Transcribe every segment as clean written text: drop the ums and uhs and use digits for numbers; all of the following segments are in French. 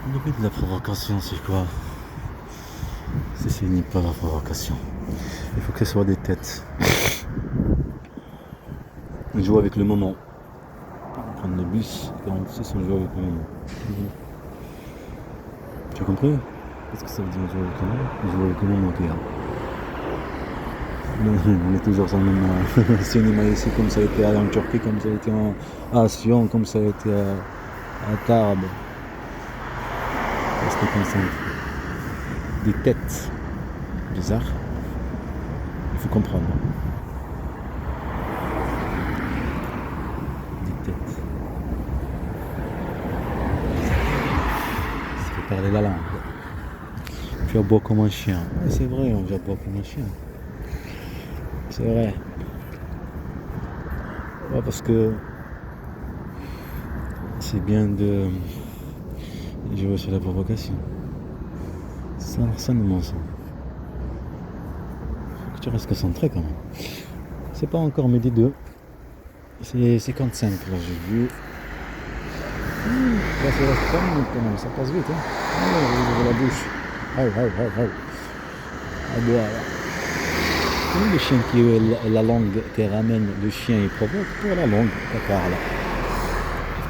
Le but de la provocation, c'est quoi? C'est unique pas la provocation. Il faut que ce soit des têtes. On joue avec le moment. On prend le bus, 46, on joue avec le moment. Tu as compris? Qu'est-ce que ça veut dire jouer avec le moment? On joue avec le moment qu'il y a. On est toujours sur le même cinéma ici, comme ça a été en Turquie, comme ça a été à Sion, comme ça a été à Tarbes. Restez concentrés. Des têtes bizarres. Il faut comprendre. Des têtes. Ça fait parler la langue. Tu aboies comme un chien. Ouais, c'est vrai, on aboie comme un chien. C'est vrai. Ouais, parce que c'est bien de jouer sur la provocation. Ça nous ment ça. Faut que tu restes concentré quand même. C'est pas encore midi 2. C'est 55 là j'ai vu. Là c'est reste 3 minutes quand même, ça passe vite hein. Ouvre la bouche. À boire là. Le chien qui la langue qui ramène le chien il provoque pour la langue qui parle.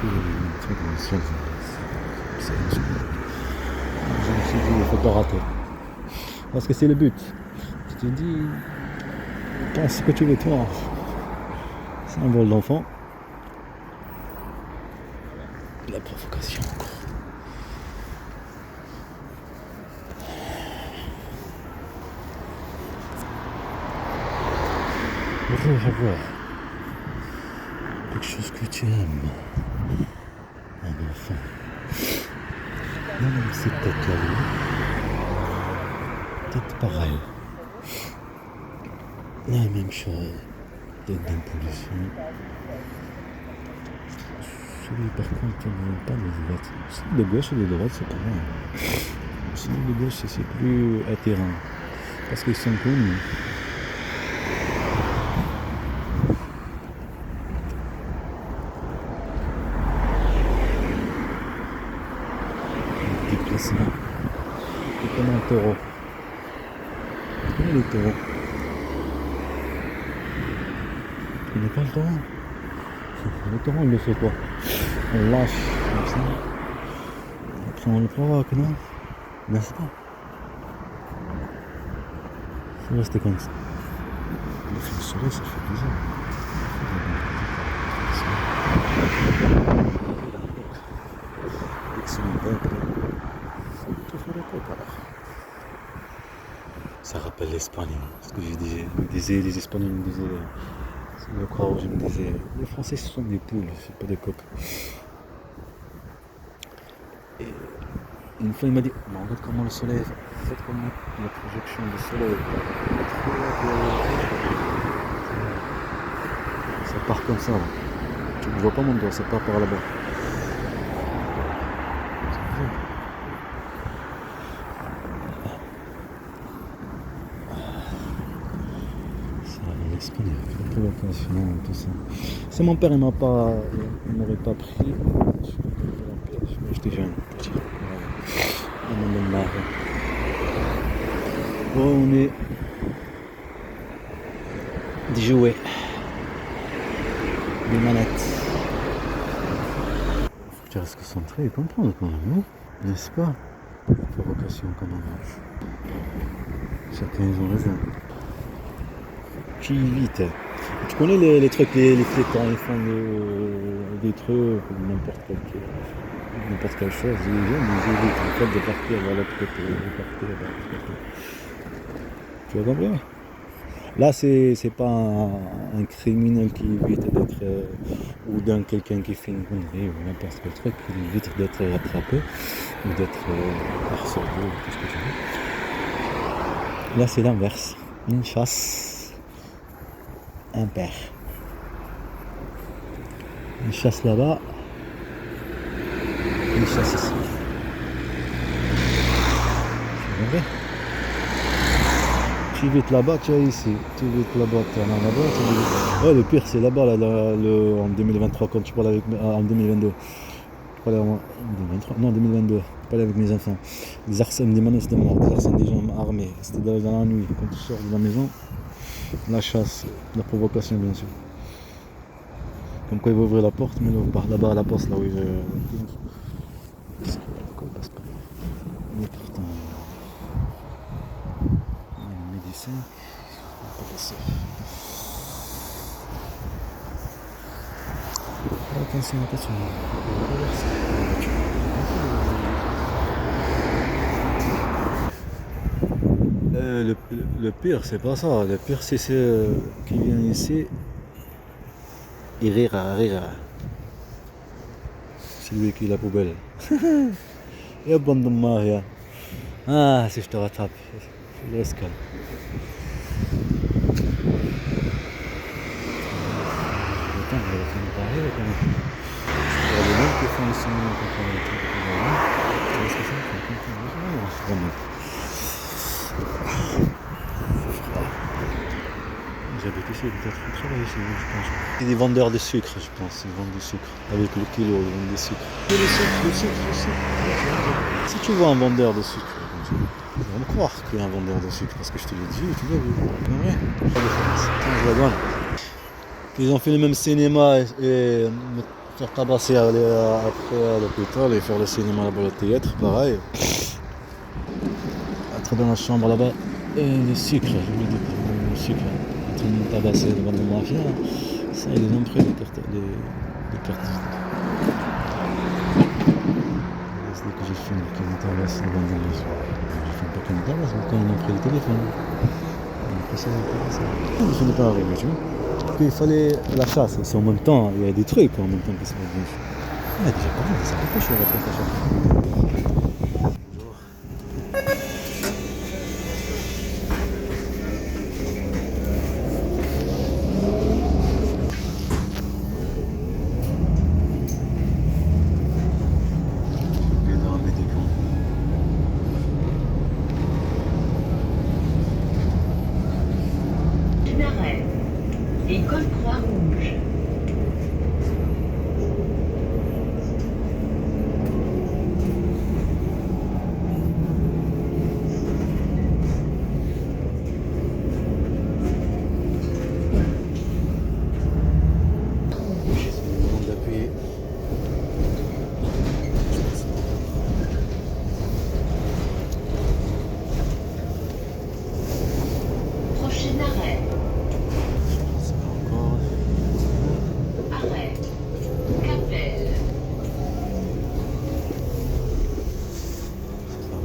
Je me suis dit il faut pas rater. Parce que c'est le but. Tu te dis pense ce que tu veux toi. C'est un vol d'enfant. La provocation encore. Revoir quelque chose que tu aimes. Un enfant. Non, c'est peut-être la vie. Peut-être pareil. La même chose. Peut-être d'impulsion. Celui par contre, on n'aime pas les droites. Celui de gauche et de droite, c'est pareil. Celui de gauche, c'est plus attirant. Parce qu'ils sont connus. Déplacement. C'est comme un taureau. Tu connais le taureau? Tu connais pas le taureau? Le taureau, il le fait quoi? On lâche comme ça. Après, on le provoque, non? N'est-ce pas? Faut rester comme ça. Le soleil, ça fait bizarre. Ça rappelle l'Espagne. Ce que je disais, les Espagnols me disaient, je crois, je me disais, les Français ce sont des poules, c'est pas des coqs. Et une fois il m'a dit, mais regarde comment le soleil, faites comment la projection du soleil. Ça part comme ça. Là. Tu ne vois pas mon doigt, ça part par là-bas. L'espagnol, la provocation, tout ça. Si mon père il m'aurait pas pris, j'étais jeune, petit. On est marre. Bon, on est des jouets, des manettes. Faut que tu restes concentré et comprendre quand même, non? N'est-ce pas? La provocation quand même. Chacun ils ont raison. Tu évites. Tu connais les trucs, les flétans, ils font des trucs, n'importe quelle chose, ils évitent en fait de partir vers l'autre côté, de partir vers l'autre côté. Tu as compris? Là, c'est pas un criminel qui évite d'être, ou d'un quelqu'un qui fait une connerie ou n'importe quel truc, qui évite d'être rattrapé ou d'être harcelé ou tout ce que tu veux. Là, c'est l'inverse. Une chasse. Un père. Il chasse là-bas, il chasse ici. Tu évites là-bas, tu es ici. Tu évites là-bas, tu es là-bas. Ouais, le pire c'est là-bas, là, en 2023, quand tu parles avec en 2022. Pas aller en 2023, non 2022, pas aller avec mes enfants. Des menaces de mort, des gens armés. C'était dans la nuit, quand tu sors de la maison, la chasse, la provocation bien sûr. Comme quoi il va ouvrir la porte, mais là-bas à la porte, là où il veut. Pourquoi il passe pas? Il est partant. Il y a le médecin. Il va pas passer. Attention, attention. Le pire, c'est pas ça. Le pire, c'est ceux qui viennent ici. Il rira. C'est lui qui est la poubelle. Et bande de Maria. Ah, si je te rattrape. Je laisse calme. Attends, on va finir par arriver quand même. Il y a des mecs qui font le cinéma quand on est en train de faire. Tu vois ce que c'est? C'est vraiment. J'habite ici, peut-être qu'on travaille ici, je pense. C'est des vendeurs de sucre, je pense. Ils vendent du sucre. Avec le kilo, ils vendent du sucre. Et le sucre. Si tu vois un vendeur de sucre, ils vont me croire qu'il y a un vendeur de sucre, parce que je te l'ai dit, tu l'as vu. Ouais. Pas de différence. Je la donne. Ils ont fait le même cinéma et me faire tabasser après à l'hôpital et faire le cinéma là-bas, le théâtre, pareil. Être dans la chambre là-bas, et le sucre, je vous dis, le sucre. Tout le monde tabassé devant le mafia, ça ils ont pris les cartes. C'est dès que j'ai fini qu'ils ont tabassé devant le mafia. J'ai fait pas qu'ils me tabassent, mais quand ils ont pris le téléphone. Après ça, je finis pas arrivé, tu vois. Il fallait la chasse, c'est en même temps, il y a des trucs en même temps qui se passent bien. On a déjà parlé de ça, pourquoi je suis rentré à chaque fois? École Croix-Rouge. Prochain arrêt. Arrêt. Capelle. En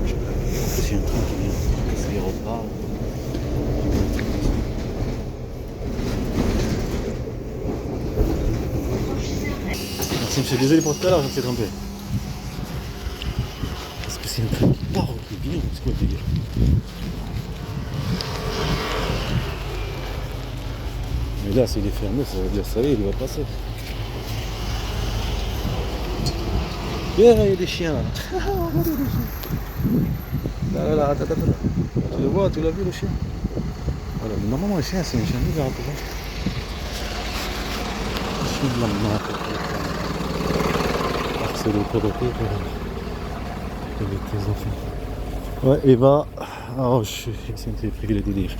plus, il y a un train qui vient casser les repas. Merci monsieur, désolé pour tout à l'heure, je me suis trompé. Parce que c'est un train qui part ou qui vient, c'est quoi le délire? Mais là, s'il est fermé, ça veut dire ça y est, il va passer. Il y a des chiens là. Là, attends. Tu le vois, tu l'as vu le chien? Voilà, mais normalement le chien c'est un chien de garde. Un chien de la marque. C'est le prototype avec tes enfants. Ouais, Eva. Oh, je suis pris le délire.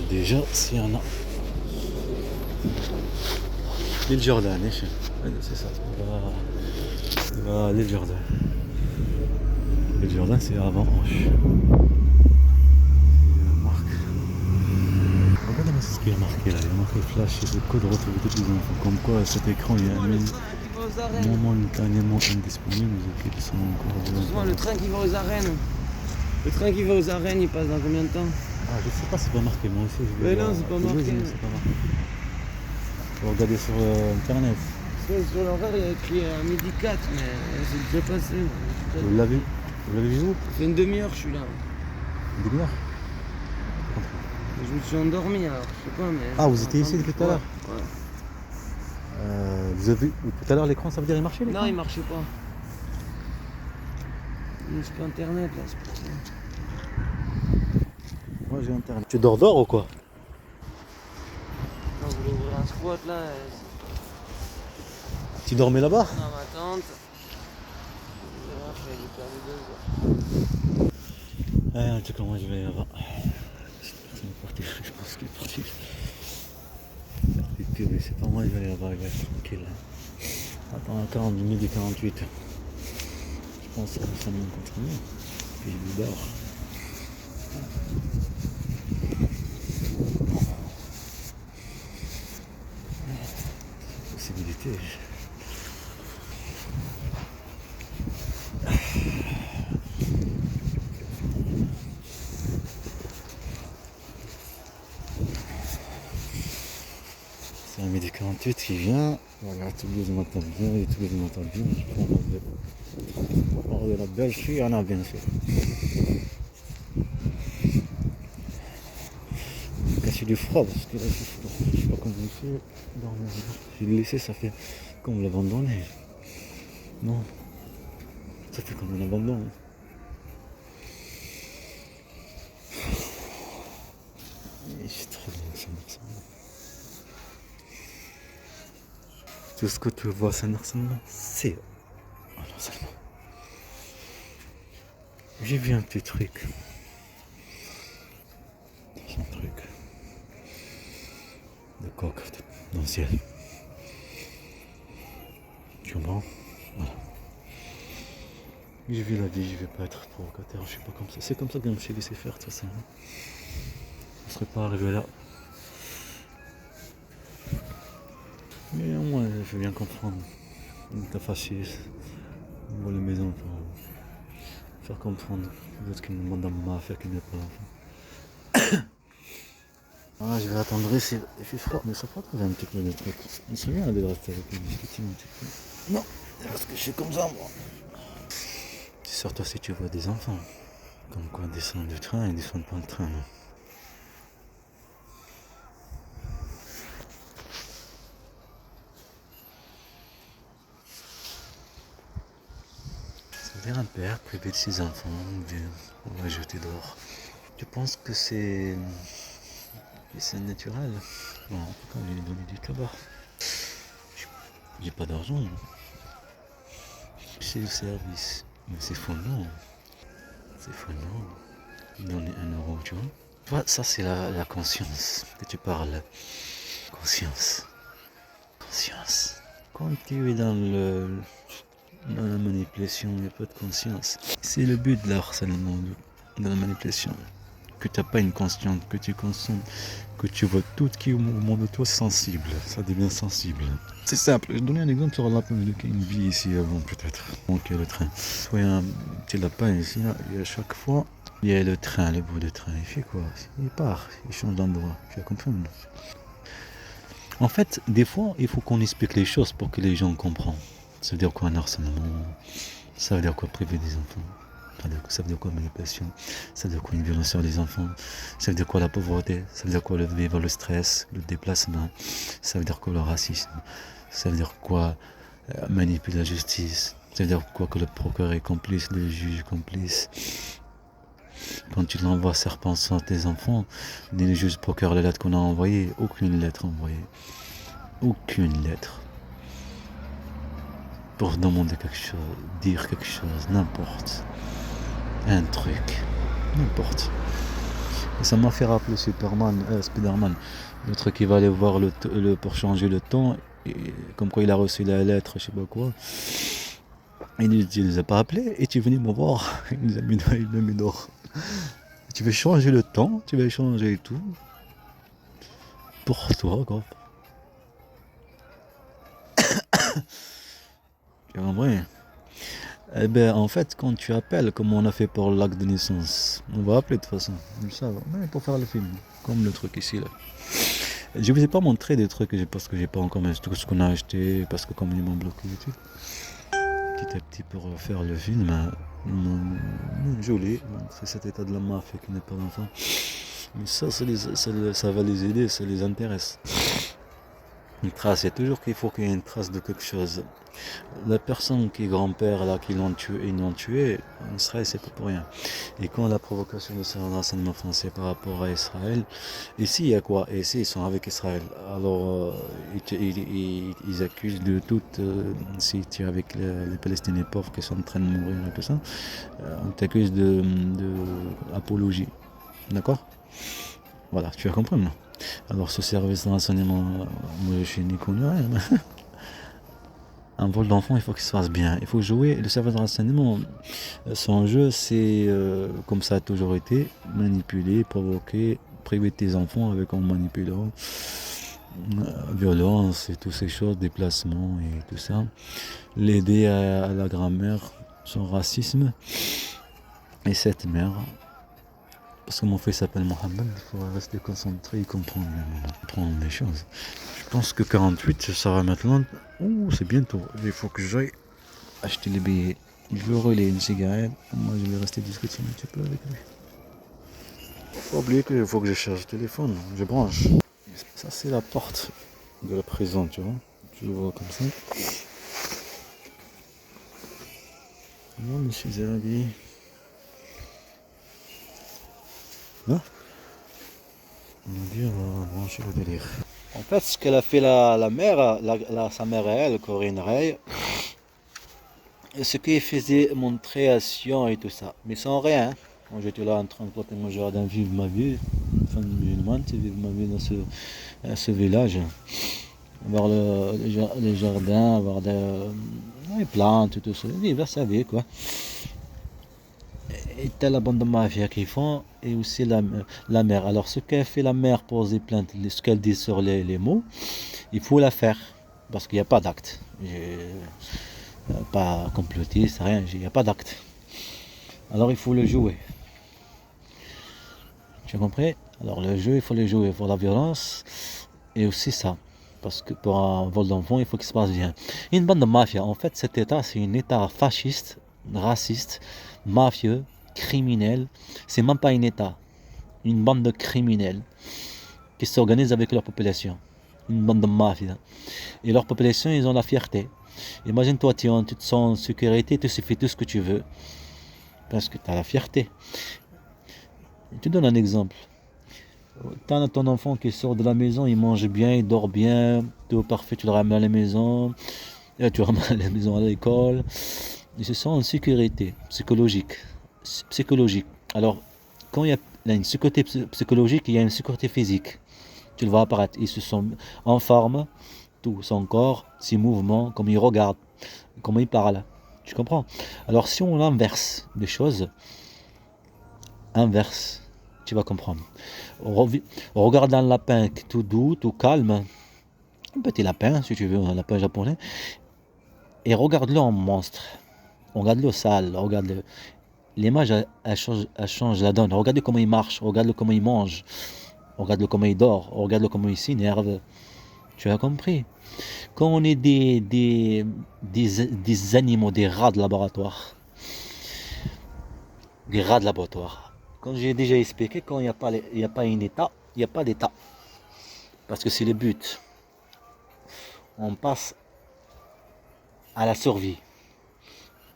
Déjà, s'il y en a. L'île Jordan, c'est ça. On va à l'île Jordan. L'île Jordan, c'est avant Hanche. Regardez-moi ce qu'il y a marqué là. Il y a marqué flash et le code retrouvé tous les infos. Comme quoi, cet écran, il y a un momentanément indisponible. Ils sont encore. Le train qui va aux arènes. Le train qui va aux arènes, il passe dans combien de temps? Ah, je sais pas, c'est pas marqué. Moi aussi, je Mais non, c'est pas marqué. C'est pas marqué. Faut regarder sur internet. Sur l'horaire, il y a écrit à midi 4, mais c'est déjà passé. Vous l'avez vu où? Ça fait une demi-heure, je suis là. Une demi-heure? Je me suis endormi alors, je sais pas, mais. Ah, vous étiez ici depuis tout à l'heure? Ouais. Vous avez vu tout à l'heure l'écran, ça veut dire il marchait l'écran? Non, il marchait pas. C'est pas internet là, c'est pour ça. Moi j'ai internet. Tu dors ou quoi? Non, je voulais ouvrir un squat là. Tu dormais là-bas? Dans ma tente. J'ai perdu 2 heures. En tout cas, moi je vais là-bas. Je pense qu'il est parti. Mais c'est pas moi, je vais aller là-bas, il va être tranquille. Attends, à 40 minutes et 48. Je pense que ça me continue. Puis je dors. Possibilité. C'est un midi 48 qui vient. Voilà, tout le monde m'entend bien et tout le monde m'entend bien. Je prends de la belle fille, on a bien fait. Cacher du froid parce que là c'est froid. Je sais pas comment il fait dormir. J'ai laissé, ça fait comme l'abandonner. Non, ça fait comme un abandon. Et c'est trop bien ça. Tout ce que tu vois, c'est Saint-Arsenal, c'est Saint-Arsenal. J'ai vu un petit truc. Un truc de coque dans le ciel. Tu comprends? Voilà. J'ai vu la vie, je vais pas être provocateur, je suis pas comme ça. C'est comme ça que je me suis laissé faire, de toute façon. Je ne serais pas arrivé là. Mais au moins, je veux bien comprendre. T'as facile. On voit les maisons pour faire comprendre l'autre qui me demande à ma affaire qui n'est pas l'enfant. Ah, je vais attendre ici, il fait froid, mais ça fera trouver un petit peu de trucs. Je me souviens de rester avec lui, discuter un petit peu. Non, parce que je suis comme ça, moi. Surtout si tu vois des enfants. Comme quoi, descendre du train, ils descendent pas le train. Non. Ça veut dire un père privé de ses enfants, on va jeter dehors. Tu penses que c'est naturel? Bon, en tout cas, j'ai donné du tabac. J'ai pas d'argent. C'est le service. Mais c'est faux, non. C'est faux, non. Donner 1 euro, tu vois. Tu vois, ça c'est la conscience que tu parles. Conscience. Conscience. Quand tu es dans la manipulation, il n'y a pas de conscience. C'est le but de l'harcèlement, de la manipulation. Que tu n'as pas une conscience, que tu consommes, que tu vois tout qui est au moment de toi sensible. Ça devient sensible. C'est simple. Je vais donner un exemple sur un lapin qui a une vie ici avant peut-être. Donc il y a le train. Soit il y a un petit lapin ici, là, et à chaque fois, il y a le train, le bout de train. Il fait quoi? Il part, il change d'endroit. Tu vas comprendre. En fait, des fois, il faut qu'on explique les choses pour que les gens comprennent. Ça veut dire quoi un harcèlement? Ça veut dire quoi priver des enfants? Ça veut dire quoi manipulation? Ça veut dire quoi une violence sur les enfants? Ça veut dire quoi la pauvreté? Ça veut dire quoi le stress, le déplacement? Ça veut dire quoi le racisme? Ça veut dire quoi manipuler la justice? Ça veut dire quoi que le procureur est complice, le juge est complice? Quand tu l'envoies serpent sur tes enfants, ni le juge procureur la lettre qu'on a envoyée, aucune lettre envoyée. Aucune lettre. Pour demander quelque chose, dire quelque chose, n'importe. Un truc, n'importe. Et ça m'a fait rappeler Spider-Man, le truc qui va aller voir pour changer le temps, et comme quoi il a reçu la lettre, je sais pas quoi. Il ne les a pas appelés, et tu es venu me voir, il l'a mis dehors. Tu veux changer le temps, tu veux changer tout. Pour toi, quoi. En vrai. Eh ben, en fait, quand tu appelles, comme on a fait pour l'acte de naissance, on va appeler de toute façon, ça va, mais pour faire le film, comme le truc ici, là. Je vous ai pas montré des trucs parce que j'ai pas encore tout ce qu'on a acheté, parce que comme ils m'ont bloqué et tout. Petit à petit pour faire le film, joli, c'est cet état de la mafia qui n'est pas d'enfant. Mais ça va les aider, ça les intéresse. Une trace, il y a toujours qu'il faut qu'il y ait une trace de quelque chose. La personne qui est grand-père, là, qui l'ont tué, ils l'ont tué, en Israël, c'est pas pour rien. Et quand la provocation de ce renseignement français par rapport à Israël, ici, il y a quoi? Ici, ils sont avec Israël. Alors, ils accusent de tout, si tu es avec les Palestiniens pauvres qui sont en train de mourir et tout ça, on t'accuse de apologie. D'accord? Voilà, tu as compris, non? Alors, ce service de renseignement, moi, je n'y connais rien. Un vol d'enfant, il faut qu'il se fasse bien. Il faut jouer. Le service de renseignement, son jeu, c'est comme ça a toujours été, manipuler, provoquer, priver tes enfants avec en manipulant, violence et toutes ces choses, déplacement et tout ça. L'aider à la grand-mère, son racisme. Et cette mère, parce que mon fils s'appelle Mohamed, il faut rester concentré et comprendre les choses. Je pense que 48, ça va maintenant. Ouh, c'est bientôt. Il faut que j'aille acheter les billets. Il veut rouler une cigarette. Moi, je vais rester discuter un petit peu avec lui. Faut pas oublier qu'il faut que je charge le téléphone. Je branche. Ça, c'est la porte de la prison, tu vois. Tu le vois comme ça. Non, monsieur Zerabi. Hein? On va dire, brancher le délire. En fait, ce qu'elle a fait la mère, sa mère et elle, Corinne Ray, ce qu'elle faisait mon création et tout ça, mais sans rien. Moi j'étais là en train de porter mon jardin, vivre ma vie, une femme musulmane, vivre ma vie dans ce village, voir les jardins, voir les plantes, tout ça, vivre sa vie quoi. Et t'as la bande de mafia qui font, et aussi la mère. Alors ce qu'a fait la mère pour poser plainte, ce qu'elle dit sur les mots, il faut la faire, parce qu'il n'y a pas d'acte. Pas complotiste, rien, il n'y a pas d'acte. Alors il faut le jouer. Tu as compris? Alors le jeu, il faut le jouer pour la violence, et aussi ça. Parce que pour un vol d'enfant, il faut qu'il se passe bien. Une bande de mafia, en fait cet état, c'est un état fasciste, raciste, mafieux, criminels, c'est même pas un État, une bande de criminels qui s'organisent avec leur population, une bande de mafia. Et leur population, ils ont la fierté. Imagine-toi, tu te sens en sécurité, tu fais tout ce que tu veux, parce que tu as la fierté. Je te donne un exemple. Tu as ton enfant qui sort de la maison, il mange bien, il dort bien, tout parfait, tu le ramènes à la maison, tu le ramènes à la maison à l'école, il se sent en sécurité psychologique. Alors, quand il y a une sécurité psychologique, il y a une sécurité physique. Tu le vois apparaître. Ils se sont en forme, tout son corps, ses mouvements, comment il regarde, comment il parle. Tu comprends? Alors, si on inverse les choses, tu vas comprendre. On regarde un lapin tout doux, tout calme, un petit lapin, si tu veux, un lapin japonais, et regarde-le en monstre. Regarde-le sale, regarde-le. L'image, elle change la donne. Regarde comment il marche, regarde comment il mange, regarde comment il dort, regarde comment il s'énerve. Tu as compris? Quand on est des animaux, des rats de laboratoire, comme j'ai déjà expliqué, quand il n'y a pas un État, il n'y a pas d'État. Parce que c'est le but. On passe à la survie.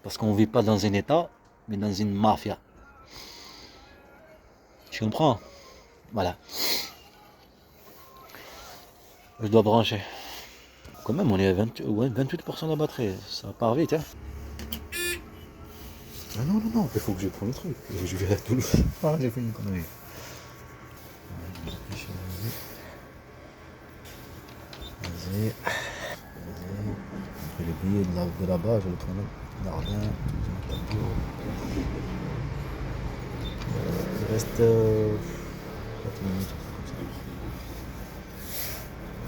Parce qu'on ne vit pas dans un État, mais dans une mafia. Tu comprends? Voilà. Je dois brancher. Quand même, on est à 28% de la batterie. Ça part vite, hein? Ah non, il faut que je prenne le truc. Je vais à Toulouse. Ah, j'ai fait une connerie. Vas-y. Le billet de là-bas, je vais le prendre. Nardin. Il reste 4 minutes.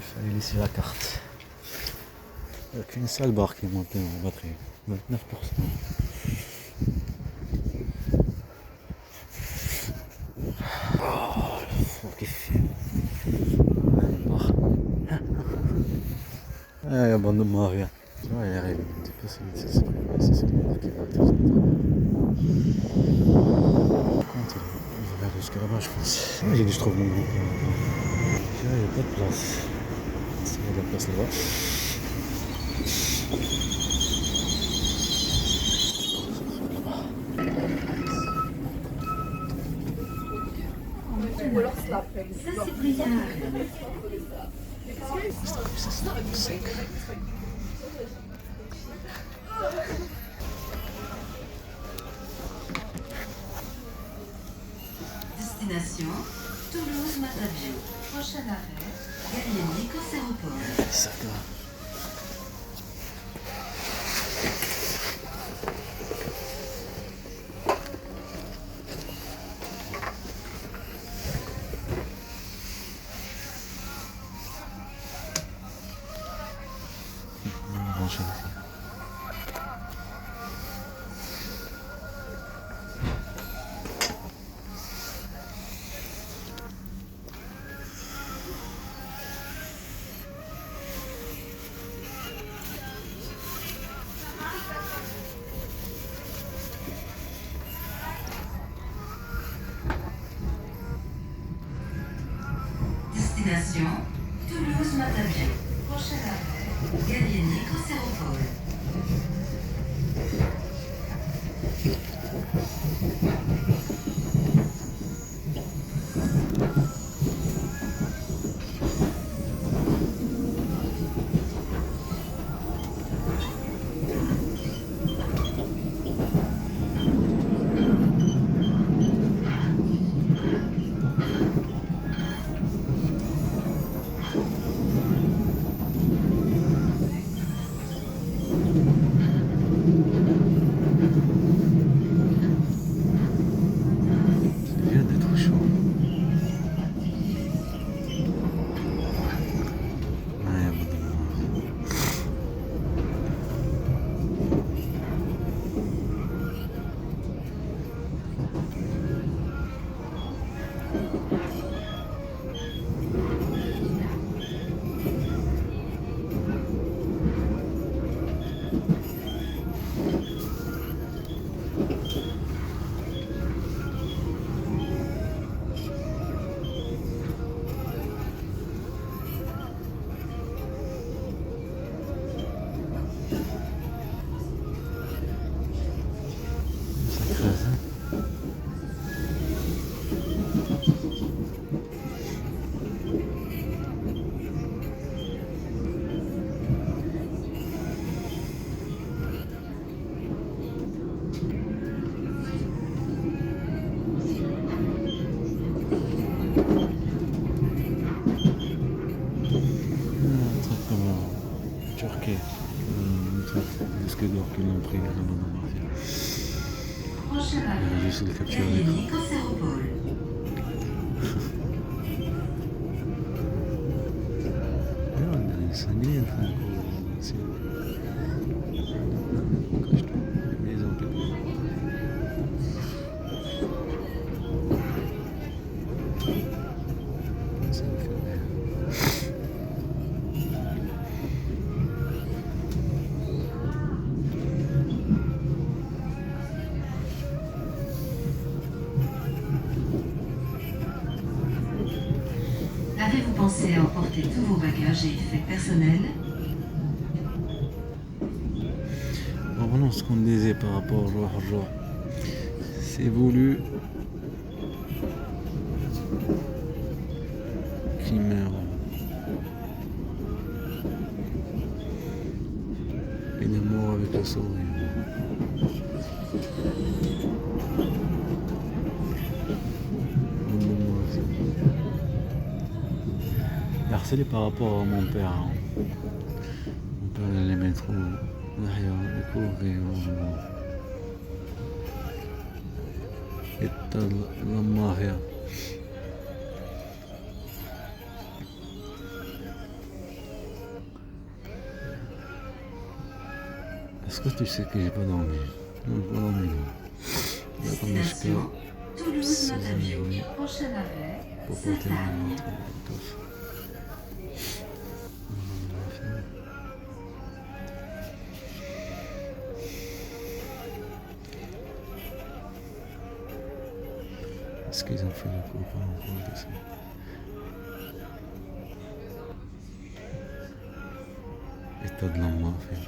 Je vais aller laisser la carte. Il n'y a qu'une seule barre qui est montée en batterie. 29%. Oh, faut qu'il fait. Ah, abandonne-moi, rien. Tu vois, il arrive un petit peu c'est le qui va tout ça. vers jusqu'à là-bas, je pense. Ah, j'ai dit, je trouve mon groupe. Il n'y a pas de place. Il y a de la place là-bas. Ça, c'est brillant. Destination Toulouse-Matavio. Prochain arrêt, Gallieni-Cosséropole. Ça doit. Destination Toulouse-Matavio. Prochain arrêt, Gallieni-Cosséropole. Ça vient d'être chaud. Ouais, bon. Ça creuse, hein. Un truc comme en Turquie. Un truc, disque d'or qu'ils l'ont pris là-bas dans la mafia. Prochain Il y a arrêt, juste le capture d'écran. Gallieni-Cosséropole. Non, sanguine, Franco. C'est. Cache-toi. Maison quelque ça me fait rire. Avez-vous pensé à emporter tous vos bagages et effets personnels? Revenons à ce qu'on disait par rapport au jour. C'est voulu qu'il meure. Il est mort avec le sourire. Il est harcelé par rapport à mon père. Hein. Mon père il aimait trop derrière courir. Et t'as la maria. Est-ce que tu sais que j'ai pas dormi? Non, j'ai pas dormi. Destination Toulouse-Matavio. Oui. Prochain arrêt, Pour porter Sainte-Anne. mon taf. Est-ce qu'ils ont fait le coup ou pas? État de la mafia.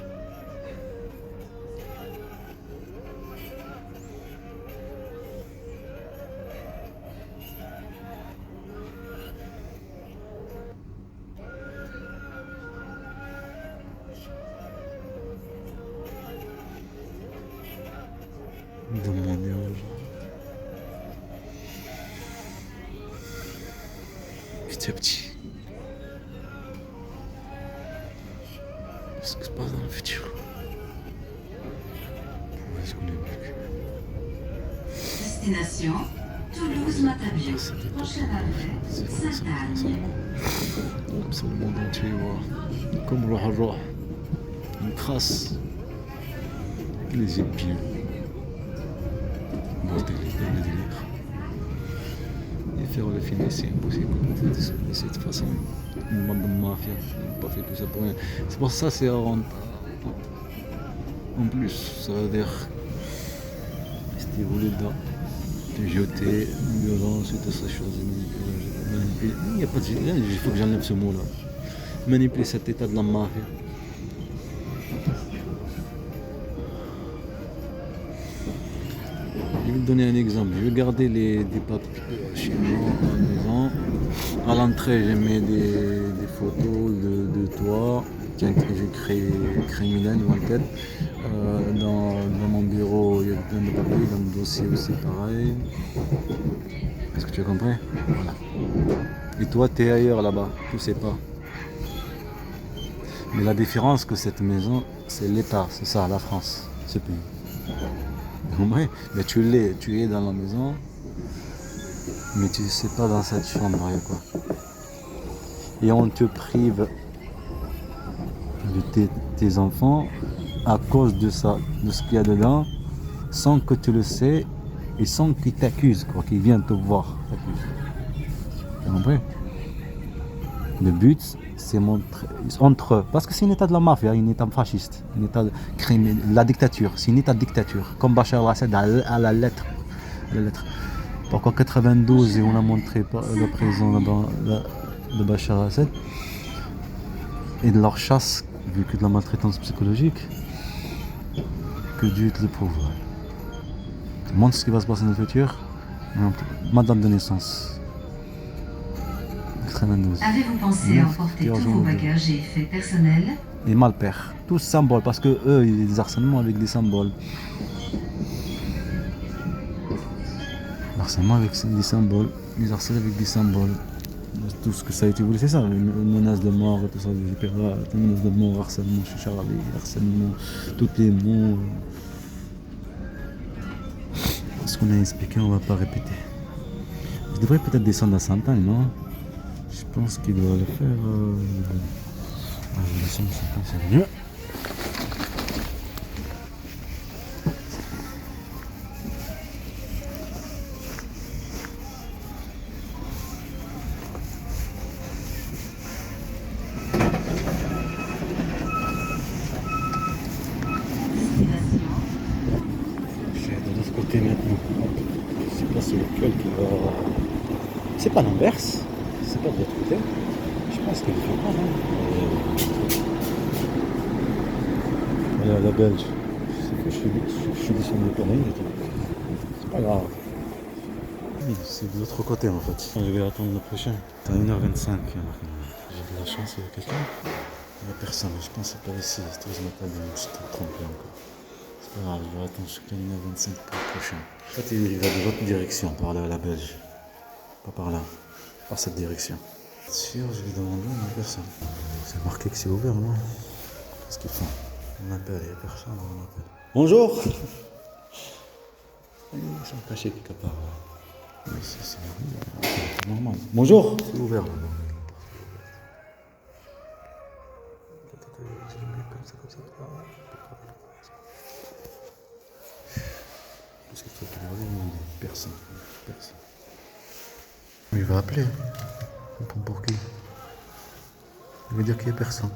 Demandez aux gens. Petit à petit. Ce qui se passe dans le futur. Où est-ce qu'on est vécu? Destination Toulouse-Matabio. Prochain arrêt, Sainte-Anne. C'est le monde entier, voilà. Comme le Harra. Une trace. Avec les épines. Bon, le délire. Et faire le film, c'est impossible. C'est de toute façon une bande de mafia. Ils n'ont pas fait tout ça pour rien. C'est pour ça que c'est en plus. Ça veut dire rester roulé dedans. Te jeter, violence et toutes ces choses. Manipuler. Il n'y a pas de. Il faut que j'enlève ce mot-là. Manipuler cet état de la mafia. Je vais te donner un exemple. Je vais garder des papiers chez moi à la maison. À l'entrée, je mets des photos de toi qui j'ai créé criminel ou enquête. Dans mon bureau, il y a plein de papiers. Dans le dossier aussi, pareil. Est-ce que tu as compris? Voilà. Et toi, tu es ailleurs là-bas. Tu ne sais pas. Mais la différence que cette maison, c'est l'État. C'est ça, la France. Ce pays. Ouais, mais tu es dans la maison, mais tu ne sais pas dans cette chambre, quoi. Et on te prive de tes enfants à cause de ça, de ce qu'il y a dedans, sans que tu le sais et sans qu'ils t'accusent, quoi, qu'ils viennent te voir. Tu as compris? Le but, c'est montrer entre eux, parce que c'est un état de la mafia, un état fasciste, un état de crime, la dictature, c'est un état de dictature, comme Bachar el-Assad à la lettre. Pourquoi 92 et on a montré la prison de Bachar el-Assad et de leur chasse, vu que de la maltraitance psychologique, que Dieu te le prouve. Tu montres ce qui va se passer dans le futur, ma date de naissance. 92. Avez-vous pensé à emporter tous vos bagages et effets personnels? Et malpère, tous symboles, parce que eux, ils ont des harcèlements avec des symboles. Harcèlement avec des symboles, ils harcèlent avec des symboles. Tout ce que ça a été voulu, c'est ça, une menace de mort, tout ça, des menaces de mort, harcèlement chez Charlie, harcèlement, tous les mots. Ce qu'on a expliqué, on ne va pas répéter. Je devrais peut-être descendre à Sainte-Anne, non? Je pense qu'il doit le faire. Je descends à Sainte-Anne, c'est mieux. Maintenant. Je sais pas c'est lequel qui va. C'est pas l'inverse, c'est pas de l'autre côté. Je pense qu'il fait pas, non? Voilà la Belge. C'est que je suis descendu pour rien du tout. C'est pas grave. Oui, c'est de l'autre côté en fait. Je vais attendre le prochain. T'as 1h25. J'ai de la chance, il y a quelqu'un. Il n'y a personne, je pense que c'est pas ici. C'est très matin, je suis trompé encore. C'est pas grave, je vais attendre jusqu'à 1h25 pour le prochain. En fait, il va de l'autre direction, par là à la Belge. Pas par là, par cette direction. Sûr, je vais demander, il n'y a personne. C'est marqué que c'est ouvert, non? Qu'est-ce qu'ils font? On appelle, il n'y a personne, on appelle. Bonjour! Ils sont cachés quelque part. Oui, c'est normal. Bonjour! C'est ouvert là-bas. Qu'est-ce qu'il faut regarder? Personne. Il va appeler. Pour qui? Il va dire qu'il n'y a personne.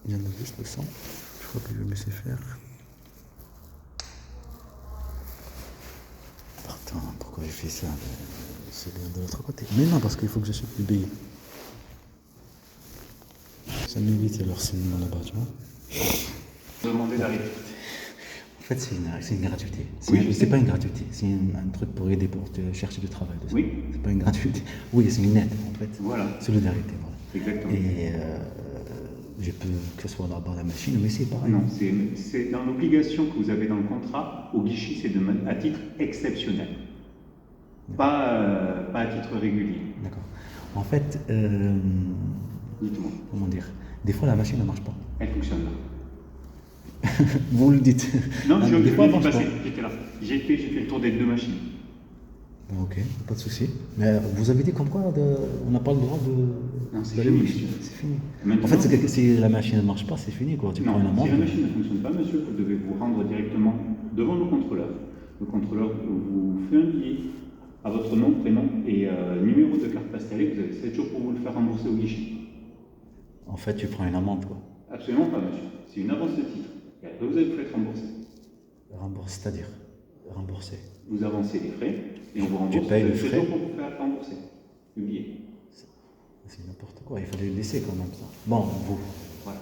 Il y en a juste le sang. Je crois qu'il va me laisser faire. fait ça, c'est de l'autre côté. Mais non, parce qu'il faut que j'achète des billets. Ça m'évite leur cinéma là-bas, tu vois. Demander d'arrêter. En fait, c'est une gratuité. Oui, je C'est sais. pas une gratuité, c'est un truc pour aider, pour te chercher du travail. Oui. C'est pas une gratuité. Oui, c'est une aide, en fait. Voilà. Solidarité, voilà. Exactement. Et je peux que ce soit là-bas la machine, mais c'est pareil. Non, c'est dans l'obligation que vous avez dans le contrat, au guichet, c'est à titre exceptionnel. Pas à titre régulier. D'accord. En fait, Dites-moi. comment dire, des fois la machine ne marche pas. Elle fonctionne là. Vous le dites. Non, je des fois elle suis marche passé. pas. J'étais là. J'ai fait le tour des deux machines. Bon, ok, pas de souci. Mais vous avez dit comme quoi on n'a pas le droit Non, c'est d'aller fini, au guichet. monsieur. C'est fini. Maintenant- En fait, c'est que si la machine ne marche pas, c'est fini quoi. Tu prends une Non, amende. si la machine ne fonctionne pas, monsieur, vous devez vous rendre directement devant le contrôleur. Le contrôleur vous fait un billet à votre nom, prénom et numéro de carte postale. Vous avez 7 jours pour vous le faire rembourser au guichet. En fait, tu prends une amende quoi. Absolument pas, monsieur. C'est une avance de titre. Et après, vous allez vous faire rembourser. Rembourser, c'est-à-dire rembourser. Vous avancez les frais et on vous rembourse. payes Vous le avez 7 frais. jours pour vous faire rembourser le billet. C'est n'importe quoi. Il fallait le laisser quand même ça. Bon, vous. Voilà.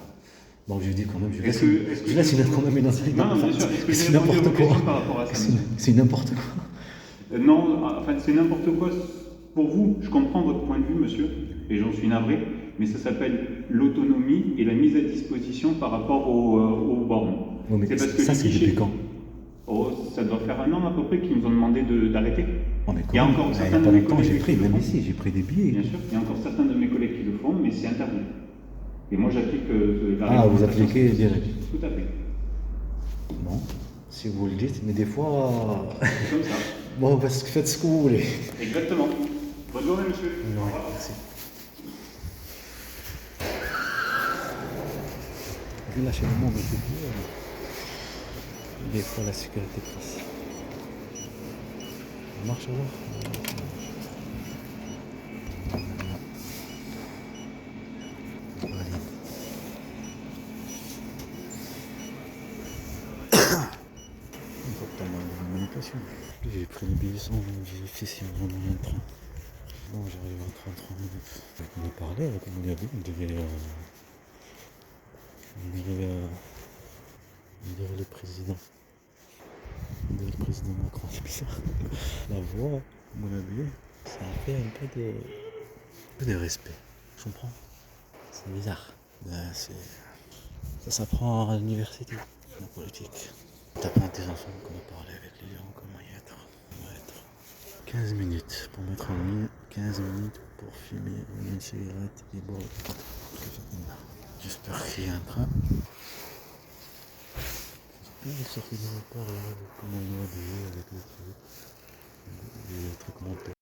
Bon, je dis quand même, je Est-ce laisse, que- est-ce que je laisse je- quand même une enseigne. Non, non, bien sûr. Est-ce que C'est j'ai répondu à n'importe vos quoi. questions par rapport à ça, monsieur C'est n'importe quoi. Non, enfin, c'est n'importe quoi pour vous. Je comprends votre point de vue, monsieur, et j'en suis navré, mais ça s'appelle l'autonomie et la mise à disposition par rapport aux bornes. Oui, mais C'est parce que ça, les c'est guichets- depuis quand? Oh, ça doit faire un an à peu près qu'ils nous ont demandé d'arrêter. Oh, mais Il y a quand encore même, il y a certains pas de mes longtemps, collègues j'ai qui pris, le même font. ici, j'ai pris des billets. Bien sûr, il y a encore certains de mes collègues qui le font, mais c'est interdit. Et moi, j'applique la Ah, vous réglementation. appliquez direct. Tout à fait. Bon, si vous le dites, mais des fois. C'est comme ça. Bon, parce que faites ce que vous voulez. Exactement. Bonne journée, monsieur. Au revoir. Merci. Vu lâcher le monde un peu plus, des fois la sécurité passe. Ça marche alors? Allez. Important la communication. J'ai pris le billet sans vérifier si on a moyen de train. Bon, j'arrive en 33 minutes. On a parlé, comme on l'a dit, on dirait le président. On dirait le président Macron, c'est bizarre. La voix, à mon avis, ça fait un peu de respect. Je comprends. C'est bizarre. Ben, ça s'apprend à l'université, la politique. T'apprends à tes enfants comment parler avec les gens, comment y être. 15 minutes pour mettre en ligne, 15 minutes pour fumer une cigarette et boire. J'espère qu'il y a un train. J'espère qu'il sortit de nulle part, comment il va avec le truc monté.